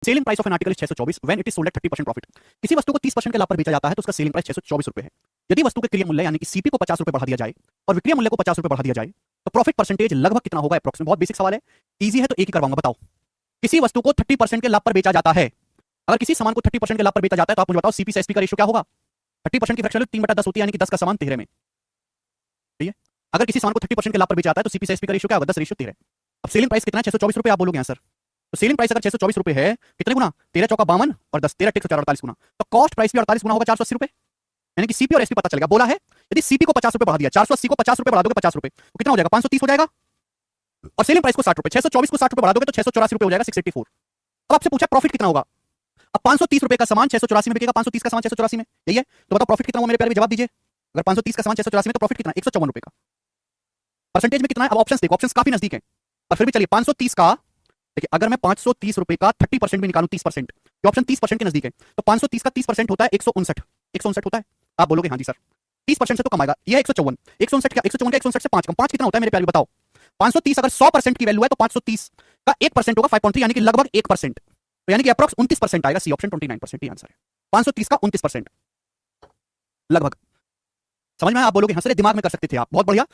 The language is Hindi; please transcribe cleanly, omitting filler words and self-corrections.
Selling price of an article is 624 when it is sold at 30% profit. किसी वस्तु को 30% के लाभ पर बेचा जाता है तो उसका सेलिंग प्राइस 624 रुपए है। यदि वस्तु के क्रय मूल्य यानी कि सीपी को 50 रुपए बढ़ा दिया जाए और विक्रय मूल्य को 50 रुपए बढ़ा दिया जाए तो प्रॉफिट परसेंटेज लगभग कितना होगा एप्रोक्सीमेट। बहुत बेसिक सवाल है, इजी है तो एक ही करवाऊंगा। बताओ, किसी वस्तु को 30% के लाभ पर बेचा जाता है, अगर किसी सामान को 30% के लाभ पर बेचा जाता है तो आप मुझे बताओ सीपी से एसपी का रेशियो क्या होगा। 30% की फ्रैक्शन वैल्यू 3/10 होती है, यानी कि 10 का समान 13 में। ठीक है, अगर किसी सामान को 30% के लाभ पर बेचा जाता है तो सीपी से एसपी का रेशियो क्या होगा, 10 रेशियो 13। अब सेलिंग प्राइस कितना है, 624 रुपए। आप बोलोगे आंसर, तो सेलिंग प्राइस अगर 624 रुपए है, कितने गुना, 13 चौका 52 और 10 13 टिक 48 गुना, तो कॉस्ट प्राइस भी 48 गुना होगा, 480 रुपए। यानी कि सीपी और एसपी पता चलेगा। बोला है यदि सीपी को 50 रुपए बढ़ा दिया, 480 को 50 रुपए बढ़ा दोगे 50 रुपए, तो कितना हो जाएगा, 530 हो जाएगा। और सेलिंग प्राइस को 60 रुपए, 624 को 60 रुपए बढ़ा दोगे तो 684 रुपए हो जाएगा, 684। अब आपसे पूछा प्रॉफिट कितना होगा। अब 530 रुपए का सामान 684 में बिकेगा, 530 का सामान 684 में, यही है। तो बताओ प्रॉफिट कितना हुआ मेरे प्यारे, जवाब दीजिए। अगर 530 का सामान 684 में तो प्रॉफिट कितना, 154 रुपए का। परसेंटेज में कितना है, अब ऑप्शंस देखो, ऑप्शंस काफी नजदीक है। और फिर भी चलिए 530 का, देखिए अगर मैं 530 रुपए का 30% भी निकालूं, 30%, तो ऑप्शन 30% के नजदीक है, तो 530 का 30% होता है 159 होता है। आप बोलोगे हाँ जी सर, 30% से तो कम आएगा, ये है 154, 159 क्या, 154 का 159 से 5 कम, 5 कितना होता है मेरे प्यारे बताओ। 530 अगर 100% की वैल्यू है तो 530 का 1% होगा 5.3, यानी कि लगभग 1%, तो यानी कि अप्रॉक्स 29% आएगा। सी ऑप्शन 29% ही आंसर है। 530 का 29% लगभग। समझ में आया? आप बोलोगे हाँ सर, दिमाग में कर सकते थे आप, बहुत बढ़िया।